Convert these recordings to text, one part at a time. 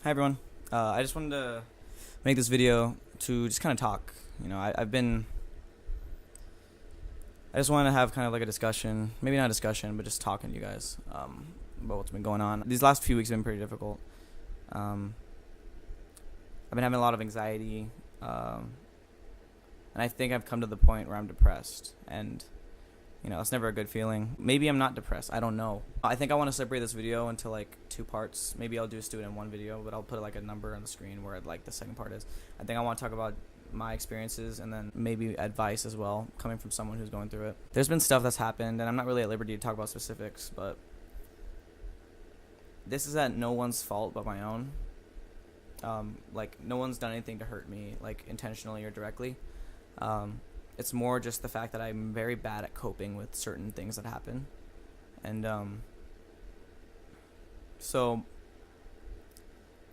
Hi everyone. I just wanted to make this video to just kind of talk. I just wanted to have kind of like a discussion, maybe not a discussion, but just talking to you guys about what's been going on. These last few weeks have been pretty difficult. Um, I've been having a lot of anxiety, and I think I've come to the point where I'm depressed, and that's never a good feeling. Maybe I'm not depressed. I don't know. I think I want to separate this video into like two parts. Maybe I'll just do it in one video, but I'll put like a number on the screen where like the second part is. I think I want to talk about my experiences and then maybe advice as well, coming from someone who's going through it. There's been stuff that's happened, and I'm not really at liberty to talk about specifics, but this is at no one's fault but my own. Like, no one's done anything to hurt me, like intentionally or directly. It's more just the fact that I'm very bad at coping with certain things that happen. And so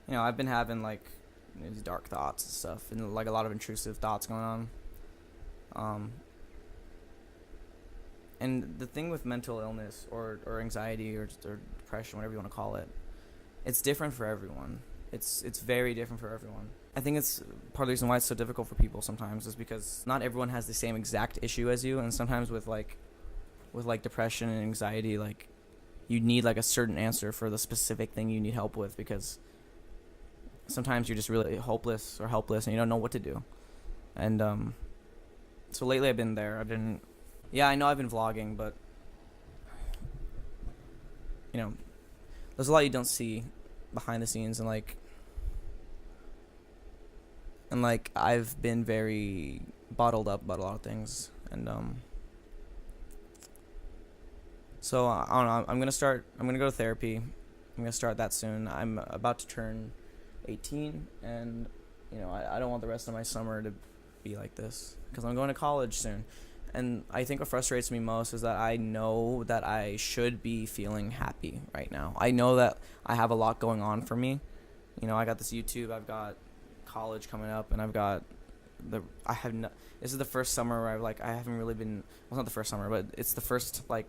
I've been having like these dark thoughts and stuff, and like a lot of intrusive thoughts going on. And the thing with mental illness or anxiety or depression, whatever you want to call it, it's different for everyone. It's very different for everyone. I think it's part of the reason why it's so difficult for people sometimes is because not everyone has the same exact issue as you, and sometimes with depression and anxiety, like you need like a certain answer for the specific thing you need help with, because sometimes you're just really hopeless or helpless and you don't know what to do. And so lately I've been there. I know I've been vlogging, but there's a lot you don't see behind the scenes, and I've been very bottled up about a lot of things, and so I don't know. I'm gonna go to therapy. I'm gonna start that soon. I'm about to turn 18, and I don't want the rest of my summer to be like this, because I'm going to college soon. And I think what frustrates me most is that I know that I should be feeling happy right now. I know that I have a lot going on for me. I got this YouTube, I've got college coming up, and this is the first summer where I haven't really been, well, it's not the first summer, but it's the first, I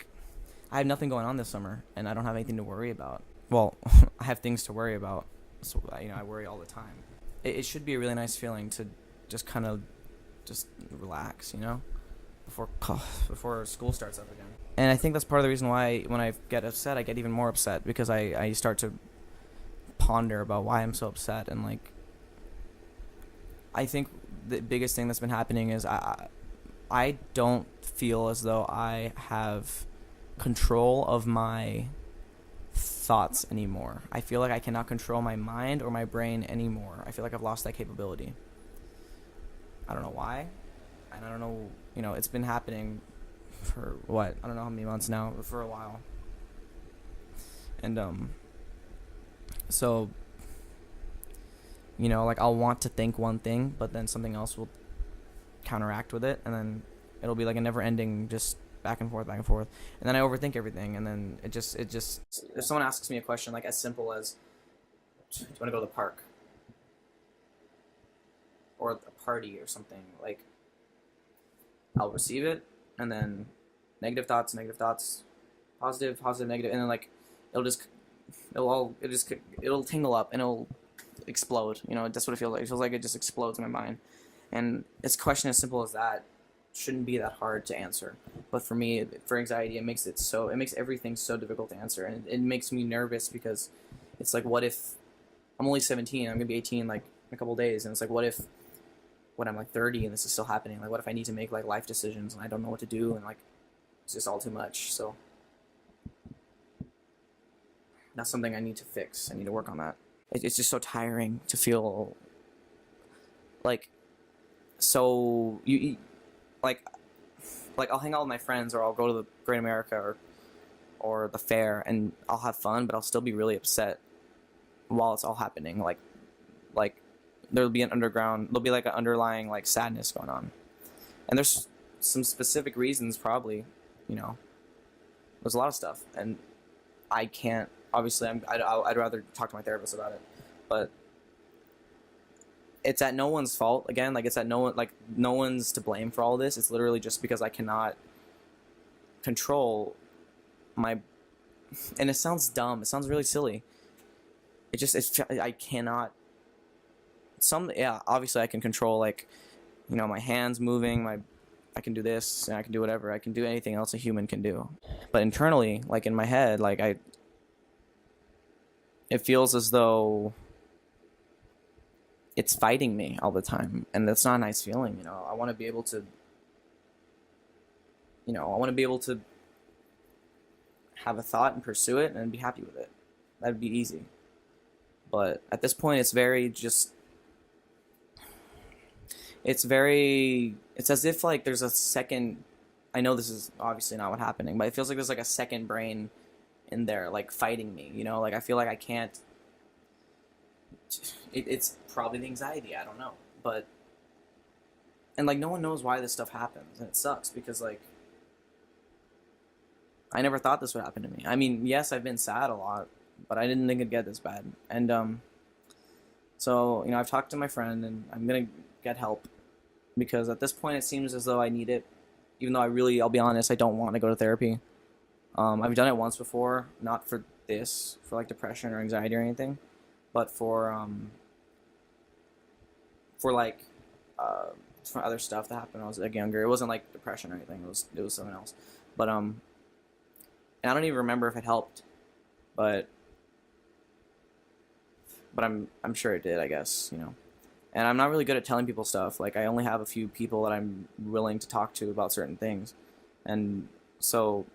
have nothing going on this summer, and I don't have anything to worry about. Well, I have things to worry about, so, I worry all the time. It should be a really nice feeling to just kind of just relax, before school starts up again. And I think that's part of the reason why when I get upset, I get even more upset, because I start to ponder about why I'm so upset. And I think the biggest thing that's been happening is I don't feel as though I have control of my thoughts anymore. I feel like I cannot control my mind or my brain anymore. I feel like I've lost that capability. I don't know why, and I don't know, it's been happening for what, I don't know how many months now, but for a while. And so I'll want to think one thing, but then something else will counteract with it, and then it'll be like a never ending just back and forth, and then I overthink everything, and then it just if someone asks me a question like as simple as, do you want to go to the park or a party or something, like I'll receive it, and then negative thoughts, positive, negative, and then it'll tingle up and it'll explode. That's what it feels like. It feels like it just explodes in my mind. And it's a question as simple as that shouldn't be that hard to answer. But for me, for anxiety, it makes everything so difficult to answer, and it makes me nervous, because it's like, what if I'm only 17? I'm gonna be 18 like in a couple days, and it's like, what if when I'm like 30 and this is still happening? Like, what if I need to make like life decisions and I don't know what to do, and it's just all too much. So that's something I need to fix. I need to work on that. It's just so tiring to feel like, so like I'll hang out with my friends, or I'll go to the Great America or the fair, and I'll have fun, but I'll still be really upset while it's all happening. Like there'll be an underlying like sadness going on, and there's some specific reasons, probably. There's a lot of stuff, and I can't, obviously I'd rather talk to my therapist about it, but it's at no one's fault. Again, it's at no one's to blame for all this. It's literally just because I cannot control my, and it sounds dumb, it sounds really silly, I cannot. Yeah, obviously I can control, like, my hands moving, I can do this, and I can do whatever. I can do anything else a human can do. But internally, like in my head, like it feels as though it's fighting me all the time, and that's not a nice feeling. I want to be able to, have a thought and pursue it and be happy with it. That'd be easy. But at this point, it's as if like there's a second. I know this is obviously not what's happening, but it feels like there's like a second brain in there, like fighting me. Like I feel like I can't. It's probably the anxiety. I don't know, but and like no one knows why this stuff happens, and it sucks because like I never thought this would happen to me. I mean, yes, I've been sad a lot, but I didn't think it'd get this bad. And so I've talked to my friend, and I'm gonna get help because at this point it seems as though I need it, even though I'll be honest, I don't want to go to therapy. I've done it once before, not for this, for like depression or anxiety or anything, but for like for other stuff that happened when I was like younger. It wasn't like depression or anything. It was something else. But and I don't even remember if it helped, but I'm sure it did, I guess. And I'm not really good at telling people stuff. Like I only have a few people that I'm willing to talk to about certain things, and so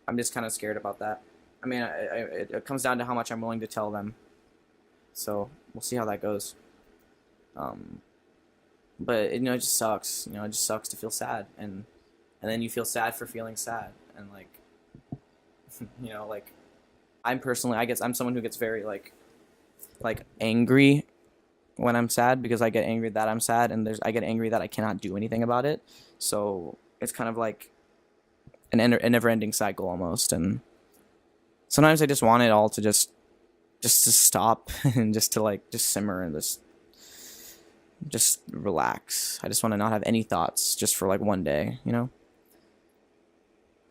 I'm just kind of scared about that. I mean, it comes down to how much I'm willing to tell them. So we'll see how that goes. But it just sucks. It just sucks to feel sad, and then you feel sad for feeling sad, and like, like, I guess I'm someone who gets very like angry when I'm sad because I get angry that I'm sad, and I get angry that I cannot do anything about it. So it's kind of like a never-ending cycle almost, and sometimes I just want it all to just to stop and just simmer and just relax. I just want to not have any thoughts just for like one day.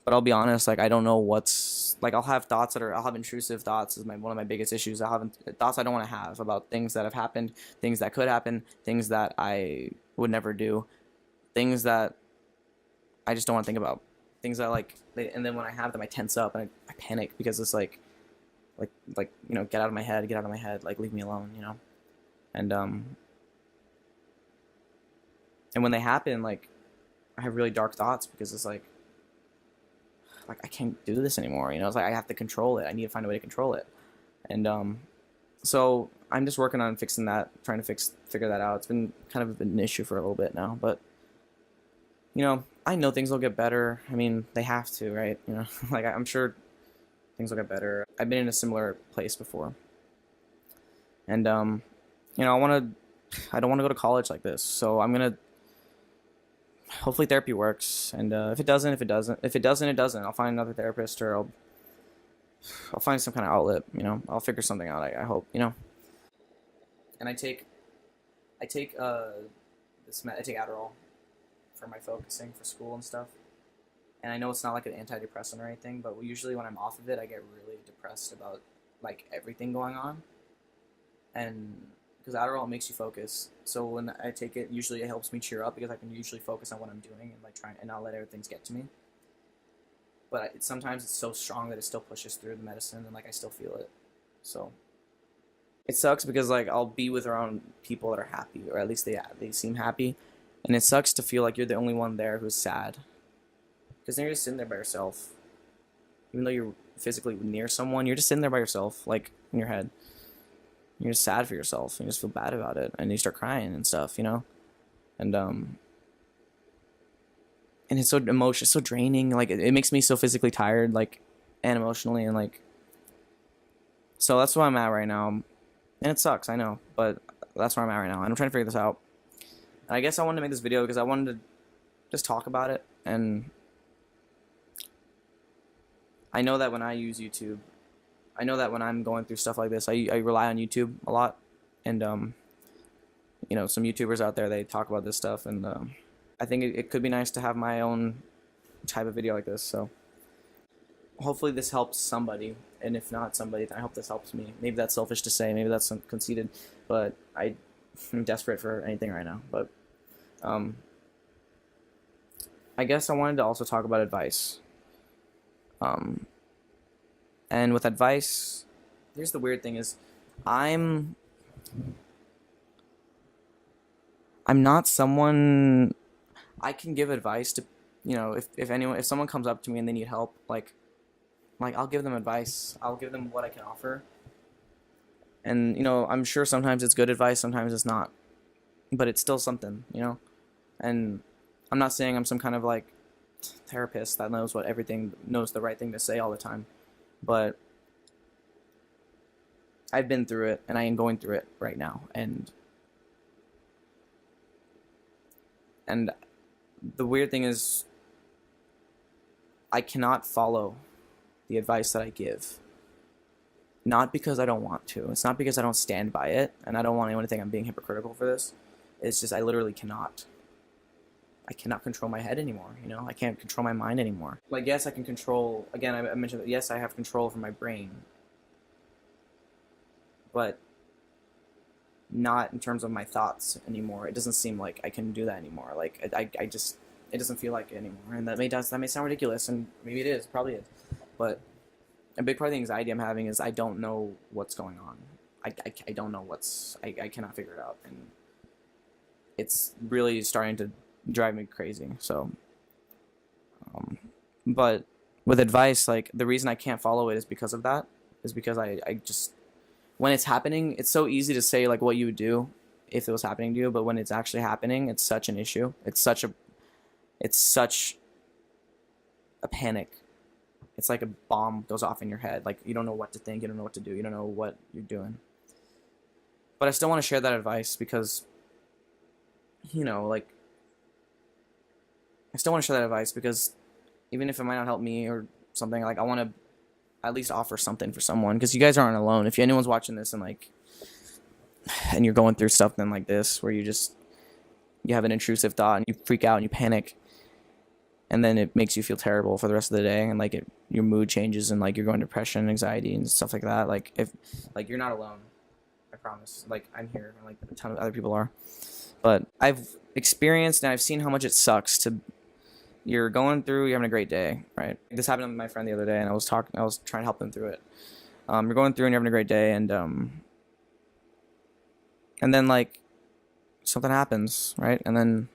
But I'll be honest, like I don't know what's like. I'll have intrusive thoughts is one of my biggest issues. I'll have thoughts I don't want to have about things that have happened, things that could happen, things that I would never do, things that I just don't want to think about, things that and then when I have them, I tense up and I panic because it's like get out of my head, like leave me alone, and when they happen, like I have really dark thoughts because it's like I can't do this anymore. It's like I have to control it. I need to find a way to control it. And so I'm just working on fixing that, trying to figure that out. It's been kind of an issue for a little bit now, but I know things will get better. I mean, they have to, right? Like I'm sure things will get better. I've been in a similar place before. And I don't want to go to college like this. So I'm going to hopefully therapy works, and if it doesn't, it doesn't. I'll find another therapist, or I'll find some kind of outlet. I'll figure something out. I hope. And I take Adderall for my focusing for school and stuff. And I know it's not like an antidepressant or anything, but usually when I'm off of it, I get really depressed about like everything going on, and because Adderall makes you focus. So when I take it, usually it helps me cheer up because I can usually focus on what I'm doing and like try and not let everything get to me. But sometimes it's so strong that it still pushes through the medicine, and like I still feel it. So it sucks because like I'll be with around people that are happy, or at least they seem happy, and it sucks to feel like you're the only one there who's sad. Because then you're just sitting there by yourself, even though you're physically near someone. You're just sitting there by yourself, like in your head. You're just sad for yourself, and you just feel bad about it, and you start crying and stuff, and it's it's so draining. Like it makes me so physically tired, like, and emotionally, and like, so that's where I'm at right now, and it sucks, I know, but that's where I'm at right now, and I'm trying to figure this out. And I guess I wanted to make this video because I wanted to just talk about it, and I know that when I use YouTube, I know that when I'm going through stuff like this, I rely on YouTube a lot, and some YouTubers out there, they talk about this stuff, and I think it could be nice to have my own type of video like this. So hopefully this helps somebody, and if not somebody, then I hope this helps me. Maybe that's selfish to say, maybe that's conceited, but I'm desperate for anything right now. But I guess I wanted to also talk about advice. And with advice, here's the weird thing is, I'm not someone. I can give advice to, if someone comes up to me and they need help, like I'll give them advice. I'll give them what I can offer. And I'm sure sometimes it's good advice, sometimes it's not, but it's still something, And I'm not saying I'm some kind of like therapist that knows the right thing to say all the time, but I've been through it and I am going through it right now, and the weird thing is, I cannot follow the advice that I give. Not because I don't want to. It's not because I don't stand by it, and I don't want anyone to think I'm being hypocritical for this. It's just I literally cannot. I cannot control my head anymore, I can't control my mind anymore. Like, yes, I can control, again, I mentioned that, yes, I have control over my brain, but not in terms of my thoughts anymore. It doesn't seem like I can do that anymore. Like, I just, it doesn't feel like it anymore. And that may sound ridiculous, and maybe it is, probably is. But a big part of the anxiety I'm having is I don't know what's going on. I don't know I cannot figure it out. And it's really starting to drive me crazy. So, but with advice, like, the reason I can't follow it is because of that. Is because I just, when it's happening, it's so easy to say like what you would do if it was happening to you, but when it's actually happening, it's such an issue. It's such a panic. It's like a bomb goes off in your head. Like, you don't know what to think, you don't know what to do, you don't know what you're doing. But I still want to share that advice because, like, I still want to share that advice because even if it might not help me or something, like, I want to at least offer something for someone, because you guys aren't alone. If anyone's watching this and you're going through something like this where you have an intrusive thought and you freak out and you panic, and then it makes you feel terrible for the rest of the day, and like your mood changes, and like you're going depression, anxiety, and stuff like that. Like, if you're not alone, I promise. Like, I'm here, and like a ton of other people are. But I've experienced and I've seen how much it sucks to. You're having a great day, right? This happened to my friend the other day, and I was trying to help him through it. You're going through and you're having a great day, and then like something happens, right? And then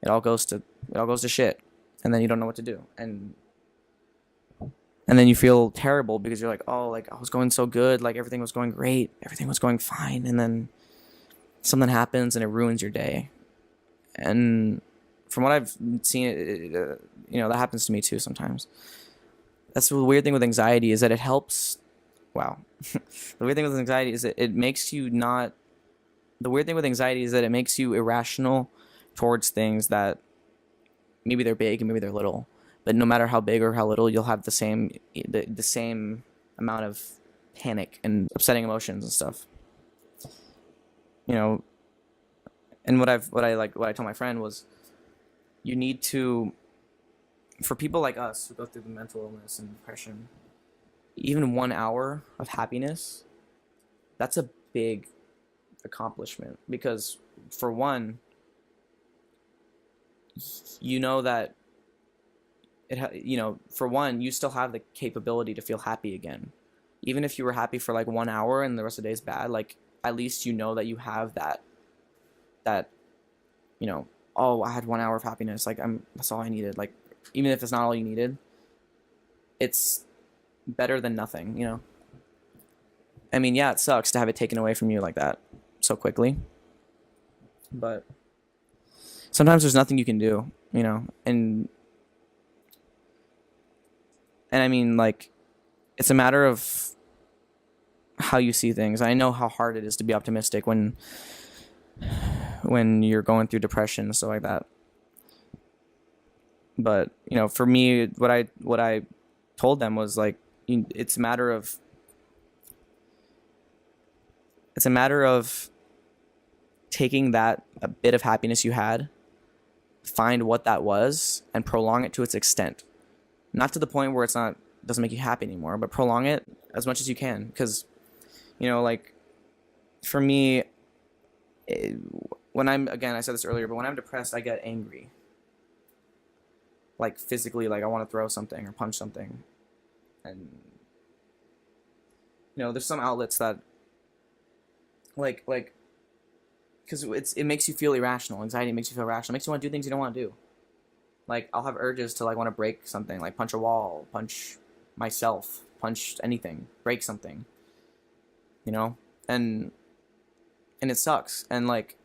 it all goes to shit, and then you don't know what to do, and then you feel terrible because you're like, oh, like, I was going so good, like everything was going great, everything was going fine, and then something happens and it ruins your day. And from what I've seen, that happens to me too sometimes. That's the weird thing with anxiety, is that it helps. Wow. The weird thing with anxiety is that it makes you not. The weird thing with anxiety is that it makes you irrational towards things that maybe they're big and maybe they're little. But no matter how big or how little, you'll have the same amount of panic and upsetting emotions and stuff. And what I told my friend was, you need to, for people like us who go through the mental illness and depression, even 1 hour of happiness, that's a big accomplishment, because for one, that for one, you still have the capability to feel happy again. Even if you were happy for like 1 hour and the rest of the day is bad, like, at least that you have that oh, I had 1 hour of happiness, like, that's all I needed. Like, even if it's not all you needed, it's better than nothing, I mean, yeah, it sucks to have it taken away from you like that so quickly, but sometimes there's nothing you can do, and I mean, like, it's a matter of how you see things. I know how hard it is to be optimistic when you're going through depression and stuff like that. But, for me, what I told them was, like, it's a matter of taking that a bit of happiness you had, find what that was, and prolong it to its extent. Not to the point where it's not doesn't make you happy anymore, but prolong it as much as you can, because like for me, when I'm, again, I said this earlier, but when I'm depressed, I get angry, like physically, like I want to throw something or punch something. And there's some outlets that like because it makes you feel irrational. Anxiety makes you feel irrational. It makes you want to do things you don't want to do. Like I'll have urges to like want to break something, like punch a wall, punch myself, punch anything, break something. And it sucks. And like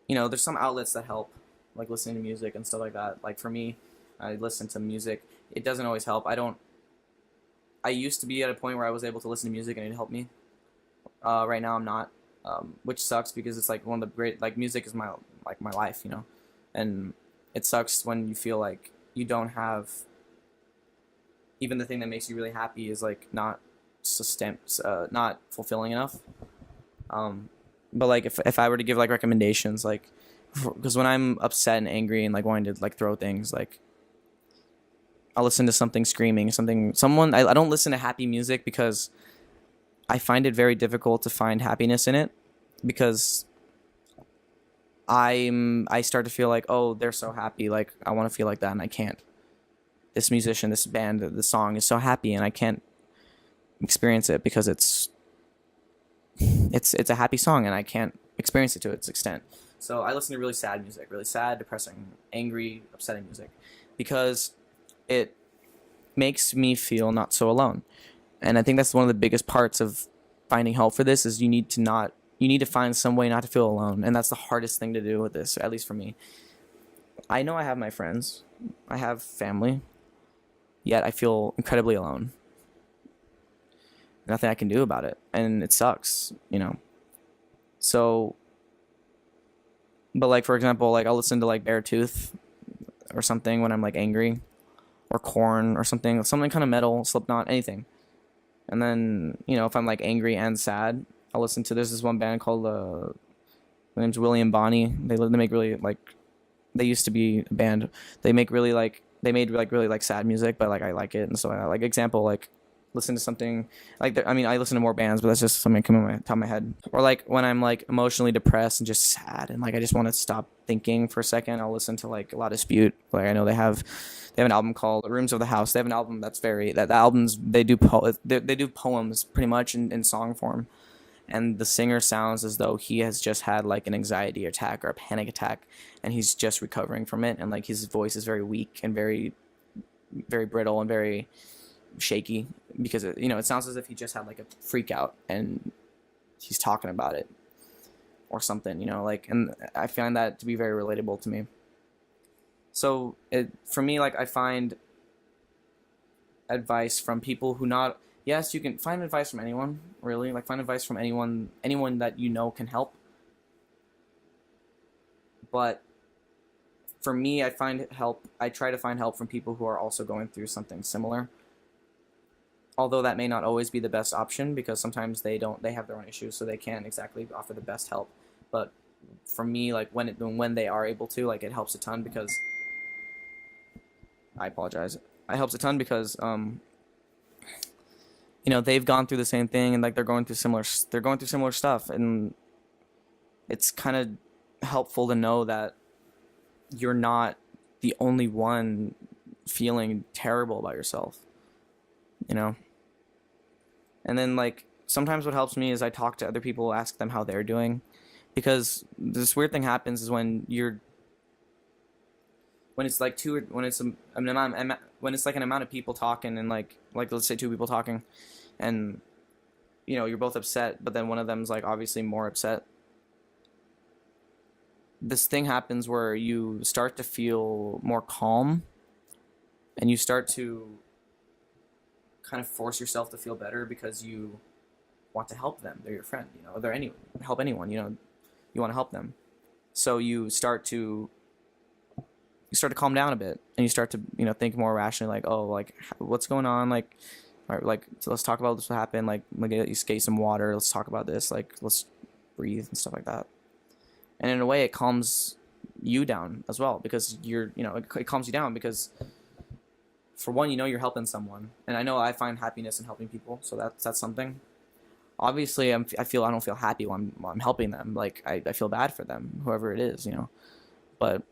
there's some outlets that help, like listening to music and stuff like that. Like for me, I listen to music. It doesn't always help. I used to be at a point where I was able to listen to music and it helped me. Right now I'm not, which sucks because it's like one of the great, like music is my life, and it sucks when you feel like you don't have even the thing that makes you really happy is like not not fulfilling enough. But like if I were to give like recommendations, like because when I'm upset and angry and like wanting to like throw things, like I'll listen to something screaming, someone. I don't listen to happy music because I find it very difficult to find happiness in it, because I start to feel like, oh, they're so happy, like I want to feel like that and I can't. This musician, this band, the song is so happy and I can't experience it because it's a happy song and I can't experience it to its extent. So I listen to really sad music, really sad, depressing, angry, upsetting music, because it makes me feel not so alone. And I think that's one of the biggest parts of finding help for this is you need to find some way not to feel alone. And that's the hardest thing to do with this, at least for me. I know I have my friends, I have family, yet I feel incredibly alone. Nothing I can do about it. And it sucks, So, but like, for example, like I'll listen to like Beartooth or something when I'm like angry, or Korn or something kind of metal, Slipknot, anything. And then, if I'm like angry and sad, I'll listen to, there's this one band called, their name's William Bonney. They make really like, they used to be a band. They made really like sad music, but like I like it. And so I like, example, like listen to something like, I listen to more bands, but that's just something coming to my top of my head. Or like when I'm like emotionally depressed and just sad and like I just want to stop thinking for a second, I'll listen to like a lot of Dispute. Like I know they have an album called Rooms of the House. They have an album that's the albums, they do poems pretty much in song form, and the singer sounds as though he has just had like an anxiety attack or a panic attack and he's just recovering from it, and like his voice is very weak and very, very brittle and very shaky because it sounds as if he just had like a freak out and he's talking about it or something, like, and I find that to be very relatable to me. So for me, like I find advice from people who yes, you can find advice from anyone, really, like find advice from anyone that can help. But for me, I try to find help from people who are also going through something similar. Although that may not always be the best option because sometimes they have their own issues, so they can't exactly offer the best help. But for me, like when they are able to, like it helps a ton because I apologize. It helps a ton because they've gone through the same thing and like they're going through similar stuff, and it's kind of helpful to know that you're not the only one feeling terrible about yourself. And then like sometimes what helps me is I talk to other people, ask them how they're doing, because this weird thing happens is when it's like when it's like an amount of people talking, and like let's say two people talking, and you're both upset, but then one of them's like obviously more upset. This thing happens where you start to feel more calm and you start to kind of force yourself to feel better because you want to help them. They're your friend, help anyone, you want to help them. So you start to calm down a bit and you start to, think more rationally, like, oh, like what's going on? Like, all right, like, so let's talk about this, what happened. Like, you get some water. Let's talk about this. Like, let's breathe and stuff like that. And in a way it calms you down as well because it calms you down because for one, you know you're helping someone, and I know I find happiness in helping people, so that's something. Obviously, I don't feel happy while I'm helping them. Like I feel bad for them, whoever it is, you know. But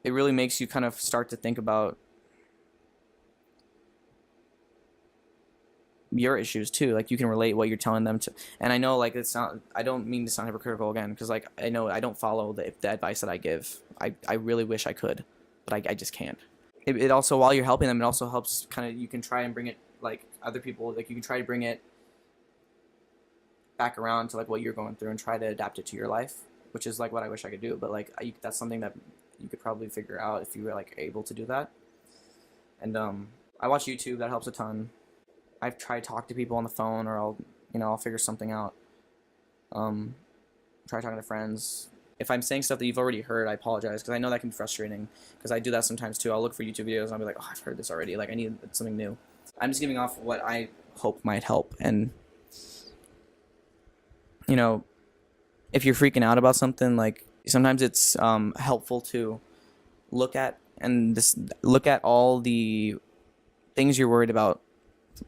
it really makes you kind of start to think about your issues too. Like you can relate what you're telling them to. And I know like it's not. I don't mean to sound hypocritical again, because like I know I don't follow the advice that I give. I really wish I could, but I just can't. It also, while you're helping them, it also helps kind of, you can try and bring it, like other people, like you can try to bring it back around to like what you're going through and try to adapt it to your life, which is like what I wish I could do. But like that's something that you could probably figure out if you were like able to do that. And I watch YouTube. That helps a ton. I've tried to talk to people on the phone, or I'll figure something out. Try talking to friends. If I'm saying stuff that you've already heard, I apologize, because I know that can be frustrating, because I do that sometimes too. I'll look for YouTube videos and I'll be like, oh, I've heard this already. Like I need something new. I'm just giving off what I hope might help. And you know, if you're freaking out about something, like sometimes it's helpful to look at all the things you're worried about.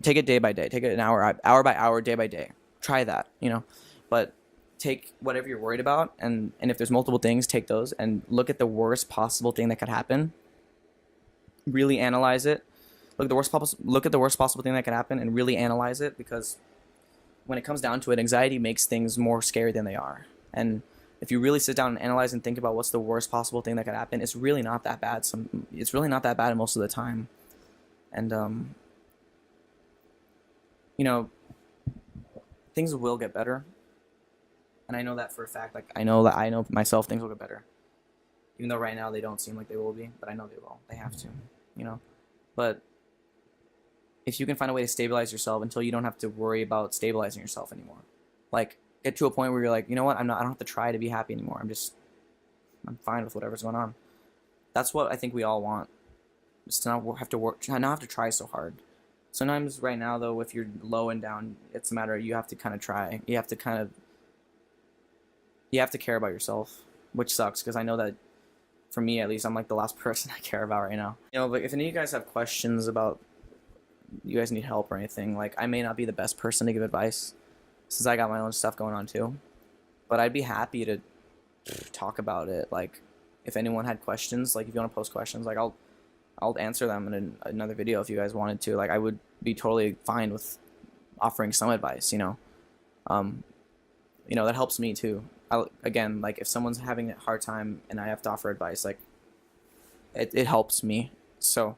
Take it day by day. Take it an hour by hour, day by day. Try that, you know. But take whatever you're worried about, and if there's multiple things, take those and look at the worst possible thing that could happen. Really analyze it. Look at the worst possible thing that could happen and really analyze it, because when it comes down to it, anxiety makes things more scary than they are. And if you really sit down and analyze and think about what's the worst possible thing that could happen, it's really not that bad. It's really not that bad most of the time. And you know, things will get better. And I know that for a fact. Like I know myself, things will get better. Even though right now they don't seem like they will be, but I know they will. They have to, you know. But if you can find a way to stabilize yourself until you don't have to worry about stabilizing yourself anymore. Like get to a point where you're like, you know what, I don't have to try to be happy anymore. I'm fine with whatever's going on. That's what I think we all want. Just to not have to try so hard. Sometimes right now though, if you're low and down, it's a matter of you have to kind of try. You have to care about yourself, which sucks, because I know that for me at least, I'm like the last person I care about right now. You know, but if any of you guys have questions about, you guys need help or anything, like I may not be the best person to give advice, since I got my own stuff going on too. But I'd be happy to talk about it. Like if anyone had questions, like if you want to post questions, like I'll answer them in another video if you guys wanted to. Like I would be totally fine with offering some advice, you know. That helps me too. Again, like if someone's having a hard time and I have to offer advice, like it helps me. So,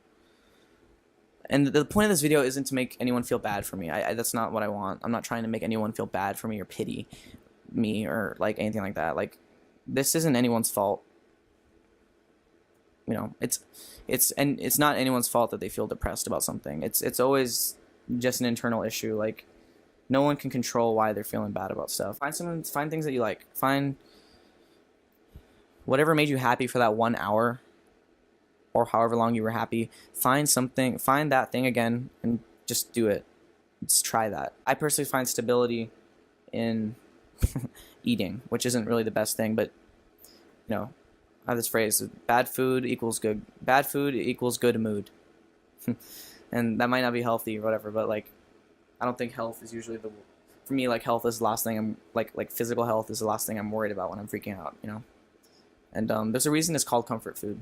and the point of this video isn't to make anyone feel bad for me. That's not what I want. I'm not trying to make anyone feel bad for me or pity me or like anything like that. Like this isn't anyone's fault. You know, it's not anyone's fault that they feel depressed about something. It's always just an internal issue. Like no one can control why they're feeling bad about stuff. Find things that you like. Find whatever made you happy for that 1 hour or however long you were happy. Find that thing again and just do it. Just try that. I personally find stability in eating, which isn't really the best thing, but you know, I have this phrase, bad food equals good mood. And that might not be healthy or whatever, but like I don't think health is usually for me, like health is the last thing I'm like physical health is the last thing I'm worried about when I'm freaking out, you know. And there's a reason it's called comfort food.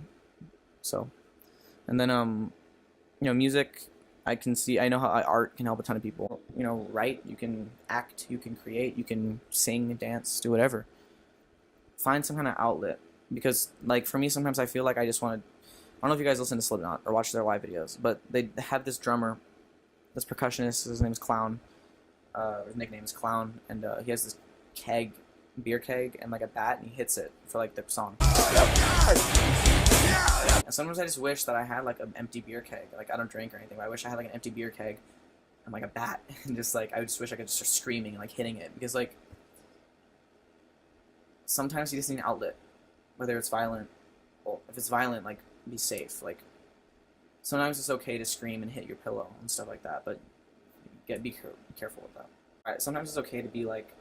So, and then music, I know how art can help a ton of people. You know, write, you can act, you can create, you can sing, dance, do whatever. Find some kind of outlet, because like for me sometimes I feel like I just want to, I don't know if you guys listen to Slipknot or watch their live videos, but they have this drummer, this percussionist, his name is Clown, his nickname is Clown, and he has this beer keg, and like a bat, and he hits it for like the song. And sometimes I just wish that I had like an empty beer keg. Like I don't drink or anything, but I wish I had like an empty beer keg and like a bat, and just like I just wish I could just start screaming and like hitting it, because like sometimes you just need an outlet, whether it's violent. Well, if it's violent, like be safe. Like sometimes it's okay to scream and hit your pillow and stuff like that, but be careful with that. Alright, sometimes it's okay to be like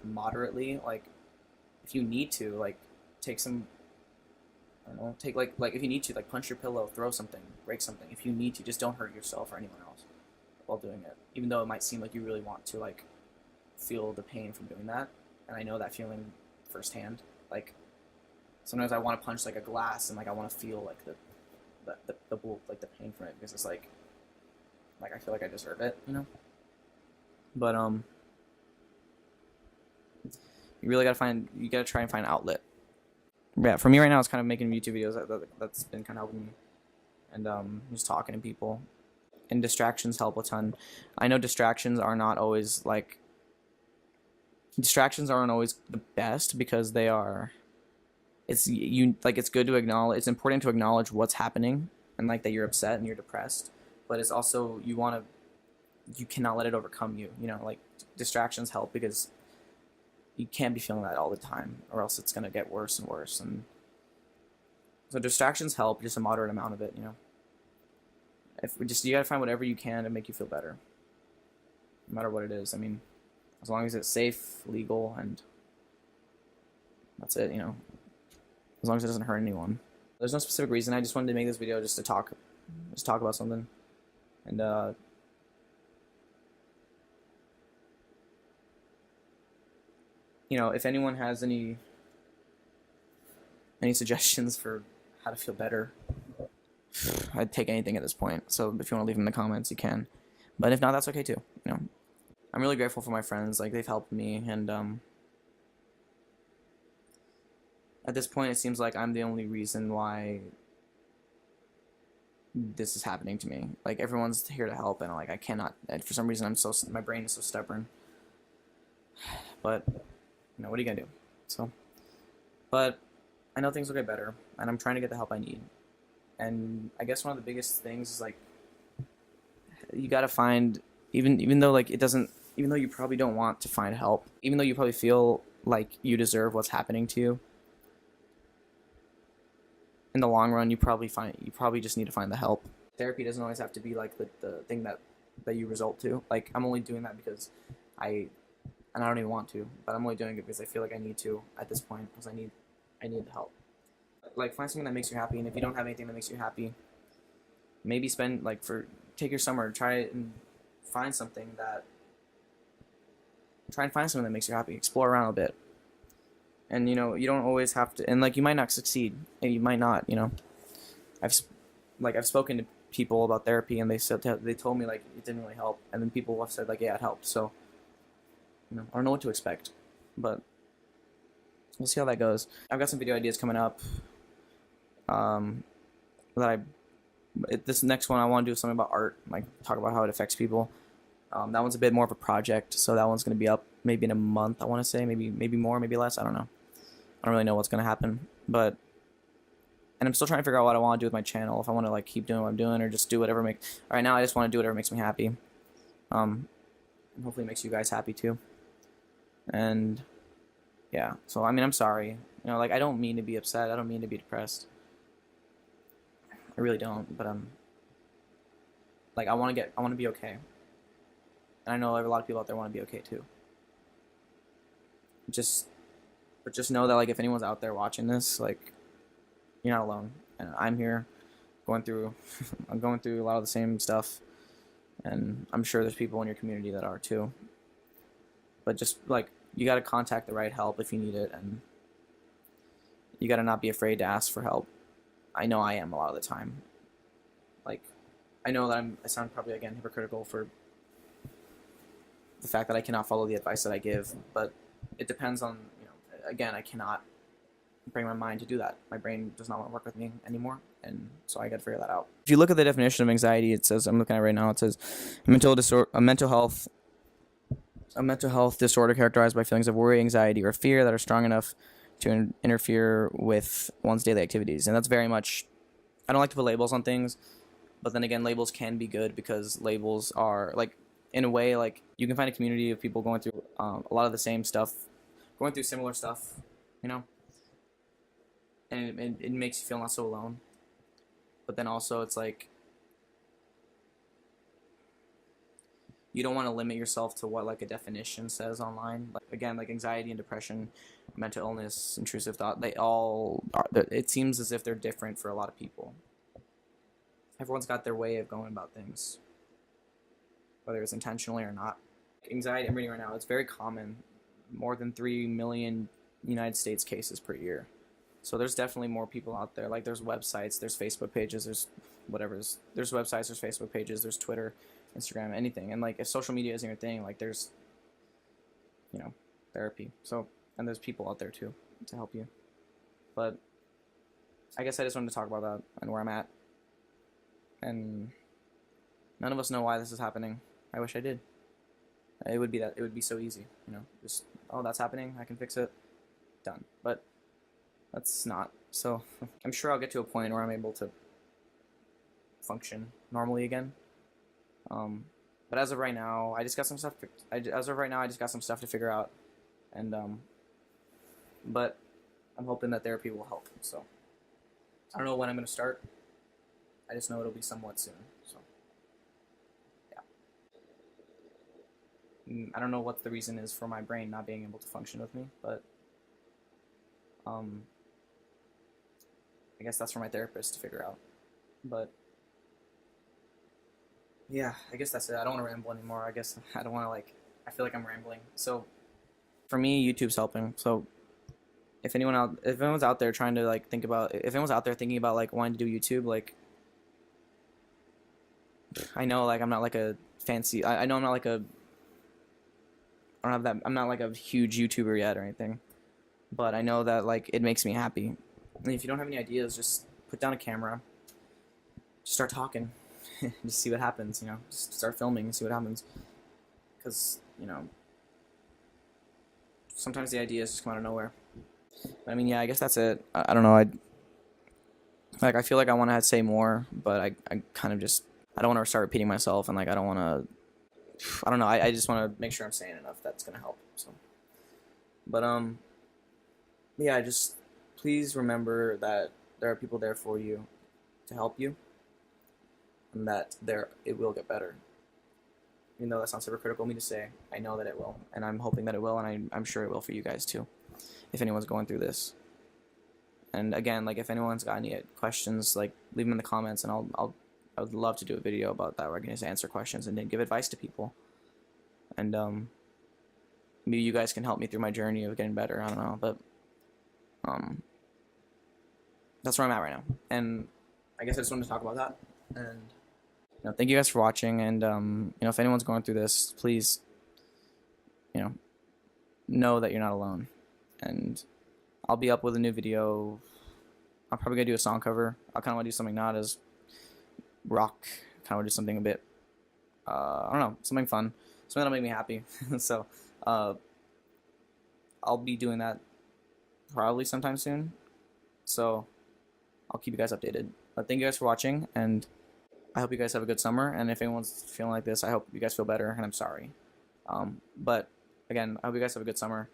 moderately, like if you need to, like take some I don't know, take like if you need to, like punch your pillow, throw something, break something. If you need to, just don't hurt yourself or anyone else while doing it. Even though it might seem like you really want to like feel the pain from doing that, and I know that feeling firsthand. Like sometimes I want to punch like a glass and like I want to feel like like the pain from it because it's like I feel like I deserve it, you know. But you gotta try and find an outlet. Yeah, for me right now, it's kind of making YouTube videos. That's been kind of helping me, and just talking to people. And distractions help a ton. I know distractions aren't always the best because they are. It's good to acknowledge. It's important to acknowledge what's happening and like that you're upset and you're depressed. But it's also you cannot let it overcome you. You know, like distractions help because you can't be feeling that all the time, or else it's gonna get worse and worse. And so distractions help, just a moderate amount of it. You know, you gotta find whatever you can to make you feel better, no matter what it is. I mean, as long as it's safe, legal, and that's it. You know, as long as it doesn't hurt anyone. There's no specific reason. I just wanted to make this video just to talk about something, and you know, if anyone has any suggestions for how to feel better, I'd take anything at this point. So if you want to leave them in the comments, you can. But if not, that's okay too. You know, I'm really grateful for my friends. Like they've helped me, and at this point, it seems like I'm the only reason why this is happening to me. Like everyone's here to help, and like I cannot. For some reason, my brain is so stubborn. But you know, what are you gonna do? So, but I know things will get better, and I'm trying to get the help I need. And I guess one of the biggest things is like you gotta find, even though like it doesn't, even though you probably don't want to find help, even though you probably feel like you deserve what's happening to you, in the long run you probably just need to find the help. Therapy doesn't always have to be like the thing that you result to. Like I'm only doing that because I don't even want to, but I'm only doing it because I feel like I need to at this point, because I need the help. Like find something that makes you happy, and if you don't have anything that makes you happy, maybe take your summer, try and find something that makes you happy. Explore around a bit, and you know, you don't always have to. And like you might not succeed, and you might not. You know, I've spoken to people about therapy, and they told me like it didn't really help, and then people have said like yeah, it helped. So you know, I don't know what to expect, but we'll see how that goes. I've got some video ideas coming up. This next one I want to do something about art, like talk about how it affects people. That one's a bit more of a project, so that one's going to be up maybe in a month, I want to say, maybe more, maybe less, I don't know. I don't really know what's going to happen, and I'm still trying to figure out what I want to do with my channel, if I want to like keep doing what I'm doing or just do whatever right now I just want to do whatever makes me happy. And hopefully it makes you guys happy too. And yeah, so I mean, I'm sorry, you know, like I don't mean to be upset, I don't mean to be depressed. I really don't, but like I want to be okay. And I know a lot of people out there want to be okay too. But just know that like if anyone's out there watching this, like you're not alone. And I'm here going through I'm going through a lot of the same stuff, and I'm sure there's people in your community that are too. But just like you got to contact the right help if you need it, and you got to not be afraid to ask for help. I know I am a lot of the time. Like, I know that I sound probably, again, hypocritical for the fact that I cannot follow the advice that I give, but it depends on, you know, again, I cannot bring my mind to do that. My brain does not want to work with me anymore, and so I got to figure that out. If you look at the definition of anxiety, it says, I'm looking at it right now, it says, a mental health disorder characterized by feelings of worry, anxiety, or fear that are strong enough to interfere with one's daily activities. And that's very much, I don't like to put labels on things, but then again, labels can be good because labels are, like, in a way, like, you can find a community of people going through a lot of the same stuff, going through similar stuff, you know, and it makes you feel not so alone. But then also it's like, you don't want to limit yourself to what like a definition says online. Like, again, like anxiety and depression, mental illness, intrusive thought, they all are, it seems as if they're different for a lot of people. Everyone's got their way of going about things, whether it's intentionally or not. Anxiety, I'm reading right now, it's very common. More than 3 million United States cases per year. So there's definitely more people out there. Like there's websites, there's Facebook pages, there's whatever's. There's websites, there's Facebook pages, there's Twitter, Instagram, anything. And like if social media isn't your thing, like there's, you know, therapy. So, and there's people out there too to help you. But I guess I just wanted to talk about that and where I'm at. And none of us know why this is happening. I wish I did. It would be so easy, you know, just, oh, that's happening, I can fix it, done. But that's not. So I'm sure I'll get to a point where I'm able to function normally again. But as of right now, I just got some stuff. I just got some stuff to figure out, and but I'm hoping that therapy will help. So I don't know when I'm gonna start. I just know it'll be somewhat soon. So yeah, I don't know what the reason is for my brain not being able to function with me, but I guess that's for my therapist to figure out. But yeah, I guess that's it. I don't want to ramble anymore. I guess I don't want to I feel like I'm rambling. So for me, YouTube's helping. So if anyone's out there trying to if anyone's out there thinking about wanting to do YouTube, I know I'm not a fancy. I know I'm not I'm not a huge YouTuber yet or anything, but I know that it makes me happy. And if you don't have any ideas, just put down a camera, just start talking, just see what happens. You know, just start filming and see what happens. Because sometimes the ideas just come out of nowhere. But, I mean, yeah, I guess that's it. I don't know. I feel like I want to say more, but I kind of just I don't want to start repeating myself, and I don't want to. I don't know. I just want to make sure I'm saying enough that's gonna help. So, but yeah, just please remember that there are people there for you to help you, and that it will get better. Even though that sounds hypocritical of me to say, I know that it will, and I'm hoping that it will, and I'm sure it will for you guys too, if anyone's going through this. And again, if anyone's got any questions, leave them in the comments, and I would love to do a video about that where I can just answer questions and then give advice to people. And maybe you guys can help me through my journey of getting better. I don't know, but that's where I'm at right now. And I guess I just wanted to talk about that. And thank you guys for watching. And if anyone's going through this, please know that you're not alone. And I'll be up with a new video. I'm probably gonna do a song cover. I kind of want to do something not as rock. Kind of do something a bit, I don't know, something fun, something that'll make me happy. So, I'll be doing that probably sometime soon. So, I'll keep you guys updated. But thank you guys for watching, and I hope you guys have a good summer. And if anyone's feeling like this, I hope you guys feel better. And I'm sorry. But again, I hope you guys have a good summer.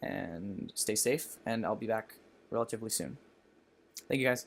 And stay safe. And I'll be back relatively soon. Thank you guys.